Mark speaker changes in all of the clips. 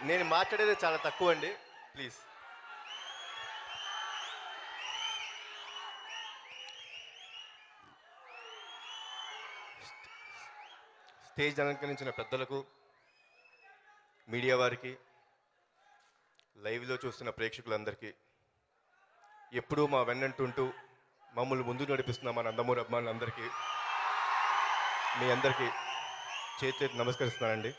Speaker 1: నేను మాట్లాడేది చాలా తక్కువ అండి, ప్లీజ్. స్టేజ్ అలంకరించిన పెద్దలకు, మీడియా వారికి, లైవ్లో చూస్తున్న ప్రేక్షకులందరికీ, ఎప్పుడూ మా వెన్నంటుంటూ మమ్మల్ని ముందుకు నడిపిస్తున్న మా నందమూరి అభిమానులందరికీ, మీ అందరికీ చేతి నమస్కరిస్తున్నానండి.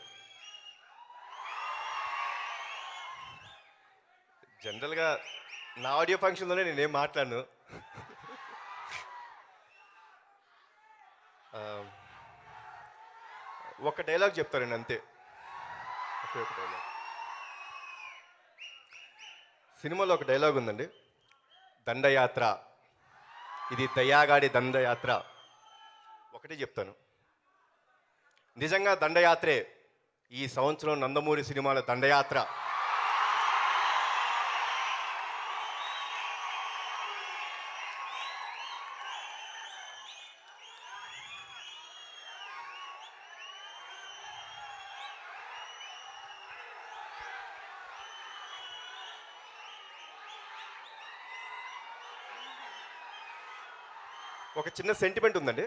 Speaker 1: జనరల్గా నా ఆడియో ఫంక్షన్లోనే నేనేం మాట్లాడను. ఒక డైలాగ్ చెప్తారండి అంతే, ఒకే ఒక డైలాగ్. సినిమాలో ఒక డైలాగ్ ఉందండి, దండయాత్ర, ఇది దయాగాడి దండయాత్ర. ఒకటే చెప్తాను, నిజంగా దండయాత్రే ఈ సంవత్సరం నందమూరి సినిమాల దండయాత్ర. ఒక చిన్న సెంటిమెంట్ ఉందండి,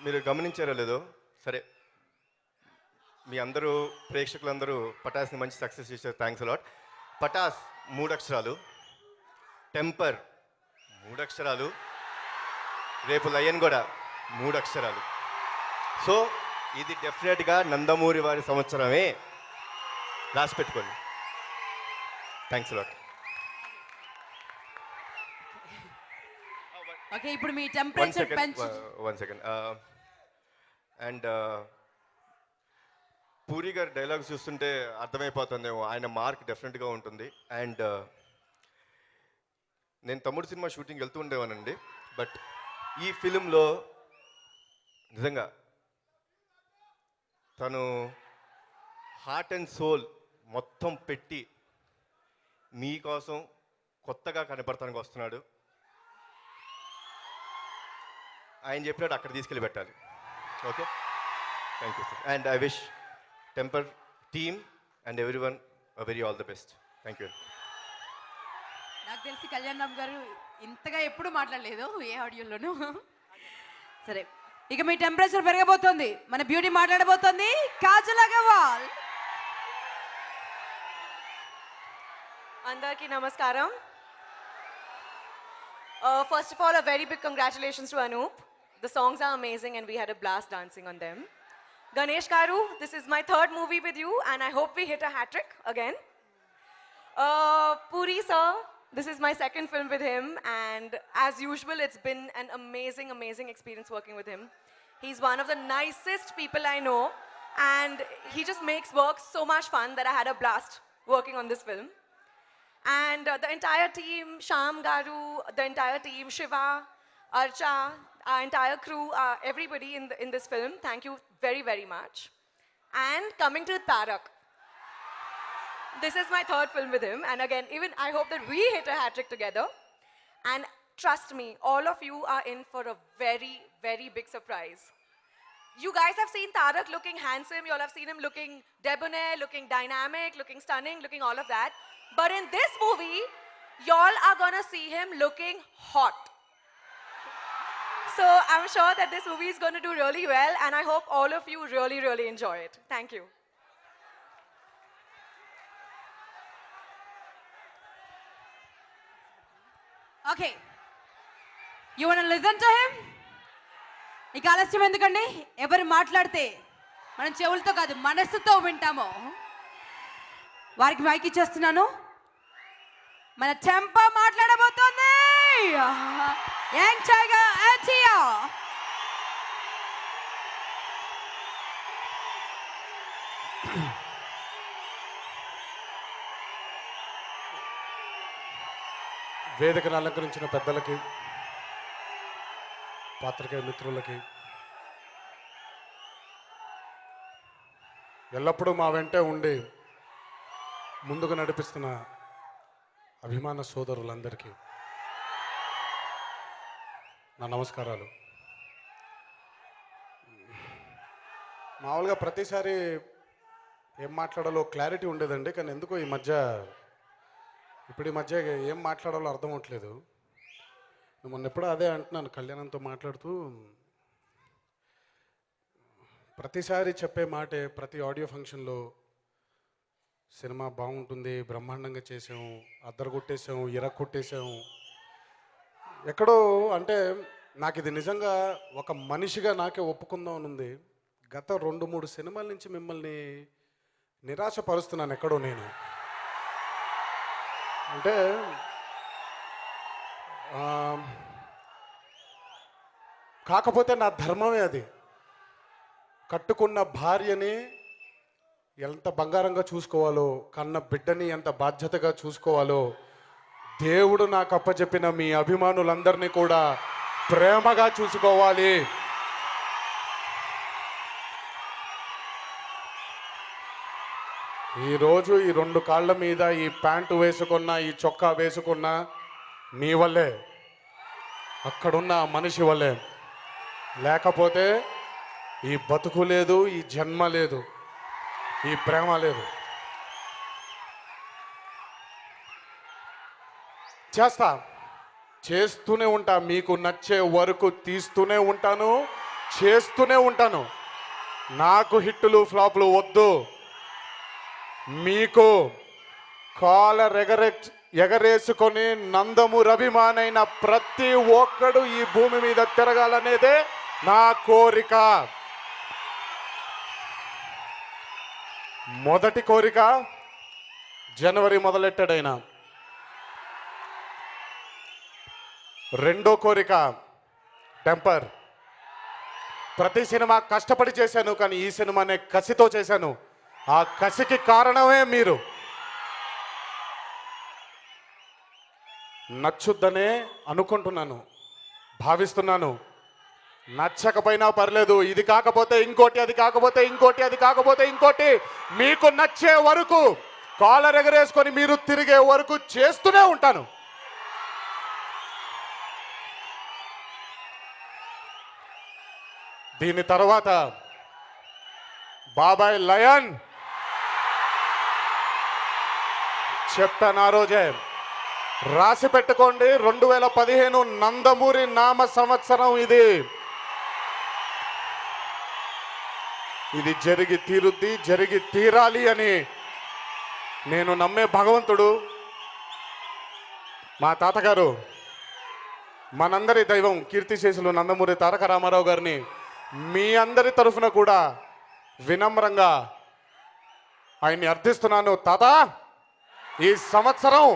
Speaker 1: మీరు గమనించారో లేదో. సరే, మీ అందరూ ప్రేక్షకులందరూ పటాస్ని మంచి సక్సెస్ చేశారు, థ్యాంక్స్ అలాట్. పటాస్ 3 అక్షరాలు, టెంపర్ 3 అక్షరాలు, రేపు లయన్ కూడా 3 అక్షరాలు. సో ఇది డెఫినెట్గా నందమూరి వారి సంవత్సరమే, రాసి పెట్టుకోండి. Thanks a lot.
Speaker 2: ఓకే, ఇప్పుడు మీ టెంపరేచర్ పెంచు.
Speaker 1: One second. అండ్ పూరి గారి డైలాగ్స్ చూస్తుంటే అర్థమైపోతుందేమో, ఆయన మార్క్ డెఫినెట్గా ఉంటుంది. అండ్ నేను తమ్ముడు సినిమా షూటింగ్ వెళ్తూ ఉండేవానండి, బట్ ఈ ఫిలింలో నిజంగా తను హార్ట్ అండ్ సోల్ మొత్తం పెట్టి మీకోసం కొత్తగా కనపడటానికి వస్తున్నాడు. ఆయన చెప్పినట్టు అక్కడ తీసుకెళ్ళి పెట్టాలి. Okay, thank you sir. And I wish temper team and everyone very all the best. Thank you.
Speaker 2: నాకు తెలిసి కళ్యాణ్ రామ్ గారు ఇంతగా ఎప్పుడు మాట్లాడలేదు ఏ ఆడియోలోనూ. సరే, ఇక మీ టెంపరేచర్ పెరగబోతోంది, మన బ్యూటీ మాట్లాడబోతోంది, కాజల్ అగర్వాల్.
Speaker 3: అందరికీ నమస్కారం. First of all, a very big congratulations to Anoop. The songs are amazing and we had a blast dancing on them. Ganesh Garu, this is my 3rd movie with you and I hope we hit a hat-trick again. Puri sir, this is my 2nd film with him and as usual it's been an amazing experience working with him. He's one of the nicest people I know and he just makes work so much fun that I had a blast working on this film. And the entire team, Shyam Garu, the entire team, Shiva, Archa, our entire crew, everybody in this film, thank you very much. And coming to Tarak, this is my 3rd film with him and again, even I hope that we hit a hat-trick together. And trust me, all of you are in for a very big surprise. You guys have seen Tarak looking handsome, you all have seen him looking debonair, looking dynamic, looking stunning, looking all of that. But in this movie, y'all are gonna see him looking hot. So I'm sure that this movie is gonna do really well and I hope all of you really enjoy it. Thank you.
Speaker 2: Okay, you wanna listen to him? ఇక ఆలస్యం ఎందుకండి, ఎవరు మాట్లాడితే మనం చెవులతో కాదు మనస్సుతో వింటామో వారికి మైక్ ఇచ్చేస్తున్నాను. మన టెంపో మాట్లాడబోతోంది, యంగ్ టైగర్ ఆంటియా.
Speaker 4: వేదికను అలంకరించిన పెద్దలకి, పాత్రికేయ మిత్రులకి, ఎల్లప్పుడూ మా వెంటే ఉండి ముందుకు నడిపిస్తున్న అభిమాన సోదరులందరికీ నా నమస్కారాలు. మామూలుగా ప్రతిసారి ఏం మాట్లాడాలో క్లారిటీ ఉండేదండి, కానీ ఎందుకో ఈ మధ్య ఏం మాట్లాడాలో అర్థం అవట్లేదు. మొన్న ఎప్పుడో అదే అంటున్నాను కళ్యాణంతో మాట్లాడుతూ, ప్రతిసారి చెప్పే మాటే ప్రతి ఆడియో ఫంక్షన్లో, సినిమా బాగుంటుంది, బ్రహ్మాండంగా చేసాము, అద్దరగొట్టేసాము, ఇరక్కొట్టేసాము. ఎక్కడో అంటే నాకు ఇది నిజంగా ఒక మనిషిగా నాకే ఒప్పుకుందాం అని ఉంది. గత 2-3 సినిమాల నుంచి మిమ్మల్ని నిరాశపరుస్తున్నాను ఎక్కడో నేను. అంటే కాకపోతే నా ధర్మమే అది. కట్టుకున్న భార్యని ఎంత బంగారంగా చూసుకోవాలో, కన్న బిడ్డని ఎంత బాధ్యతగా చూసుకోవాలో, దేవుడు నాకు అప్పచెప్పిన మీ అభిమానులందరినీ కూడా ప్రేమగా చూసుకోవాలి. ఈరోజు ఈ 2 కాళ్ళ మీద ఈ ప్యాంటు వేసుకున్నా, ఈ చొక్కా వేసుకున్నా మీ వల్లే, అక్కడున్న మనిషి వల్లే. లేకపోతే ఈ బతుకు లేదు, ఈ జన్మ లేదు, ఈ ప్రేమ లేదు. చేస్తూనే ఉంటా, మీకు నచ్చే వరకు తీస్తూనే ఉంటాను, చేస్తూనే ఉంటాను. నాకు హిట్టులు ఫ్లాపులు వద్దు. మీకు కాలర్ ఎగరేసుకొని నందమూరి అభిమానైన ప్రతి ఒక్కడు ఈ భూమి మీద తిరగాలనేదే నా కోరిక. మొదటి కోరిక జనవరి మొదలెట్టాడైనా. రెండో కోరిక టెంపర్. ప్రతి సినిమా కష్టపడి చేశాను, కానీ ఈ సినిమానే కసితో చేశాను. ఆ కసికి కారణమే మీరు. నచ్చుద్దనే అనుకుంటున్నాను, భావిస్తున్నాను. నచ్చకపోయినా పర్లేదు, ఇది కాకపోతే ఇంకోటి, అది కాకపోతే ఇంకోటి, అది కాకపోతే ఇంకోటి, మీకు నచ్చే వరకు, కాలర్ ఎగరేసుకొని మీరు తిరిగే వరకు చేస్తూనే ఉంటాను. దీని తర్వాత బాబాయ్ లయన్ చెప్పాను ఆ రోజే, రాసి పెట్టుకోండి, 2015 నందమూరి నామ సంవత్సరం. ఇది జరిగి తీరుద్ది, జరిగి తీరాలి అని నేను నమ్మే భగవంతుడు మా తాతగారు, మనందరి దైవం కీర్తిశేషులు నందమూరి తారక రామారావు గారిని మీ అందరి తరఫున కూడా వినమ్రంగా ఆయన్ని అర్థిస్తున్నాను. తాత, ఈ సంవత్సరం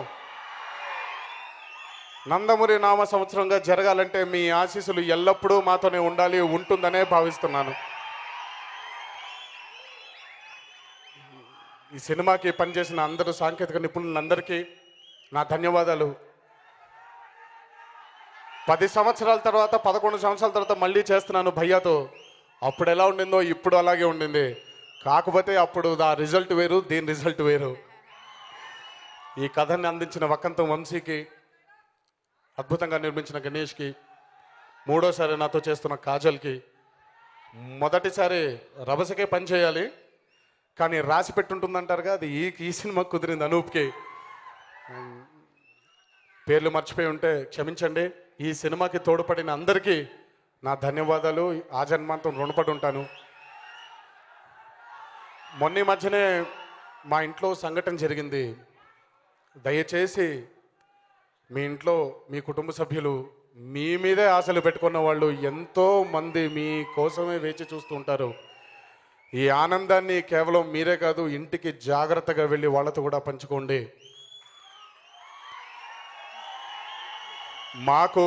Speaker 4: నందమూరి నామ సంవత్సరంగా జరగాలంటే మీ ఆశీస్సులు ఎల్లప్పుడూ మాతోనే ఉండాలి, ఉంటుందనే భావిస్తున్నాను. ఈ సినిమాకి పనిచేసిన అందరూ సాంకేతిక నిపుణులందరికీ నా ధన్యవాదాలు. 10 సంవత్సరాల తర్వాత, 11 సంవత్సరాల తర్వాత మళ్ళీ చేస్తున్నాను భయ్యాతో. అప్పుడు ఎలా ఉండిందో ఇప్పుడు అలాగే ఉండింది. కాకపోతే అప్పుడు ఆ రిజల్ట్ వేరు, దీని రిజల్ట్ వేరు. ఈ కథని అందించిన వక్కంతం వంశీకి, అద్భుతంగా నిర్మించిన గణేష్కి, మూడోసారి నాతో చేస్తున్న కాజల్కి, మొదటిసారి రభసకే పని చేయాలి కానీ రాసి పెట్టుంటుందంటారుగా, అది ఈ సినిమా కుదిరింది. అనూప్కి పేర్లు మర్చిపోయి ఉంటే క్షమించండి. ఈ సినిమాకి తోడ్పడిన అందరికీ నా ధన్యవాదాలు, ఆ జన్మాంతం రుణపడి ఉంటాను. మొన్న మధ్యనే మా ఇంట్లో సంఘటన జరిగింది. దయచేసి మీ ఇంట్లో మీ కుటుంబ సభ్యులు మీ మీదే ఆశలు పెట్టుకున్న వాళ్ళు ఎంతో మంది మీ కోసమే వేచి చూస్తూ ఉంటారు. ఈ ఆనందాన్ని కేవలం మీరే కాదు, ఇంటికి జాగ్రత్తగా వెళ్ళి వాళ్ళతో కూడా పంచుకోండి. మాకు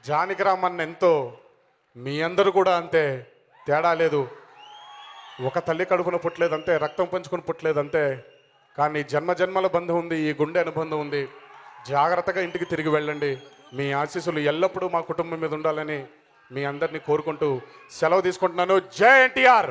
Speaker 4: జానకిరామన్న ఎంతో, మీ అందరూ కూడా అంతే, తేడా లేదు. ఒక తల్లి కడుపున పుట్టలేదంతే, రక్తం పంచుకొని పుట్టలేదంతే, కానీ జన్మ జన్మల బంధం ఉంది, ఈ గుండె అనుబంధం ఉంది. జాగ్రత్తగా ఇంటికి తిరిగి వెళ్ళండి. మీ ఆశీస్సులు ఎల్లప్పుడూ మా కుటుంబం మీద ఉండాలని మీ అందరినీ కోరుకుంటూ సెలవు తీసుకుంటున్నాను. జై ఎన్టీఆర్.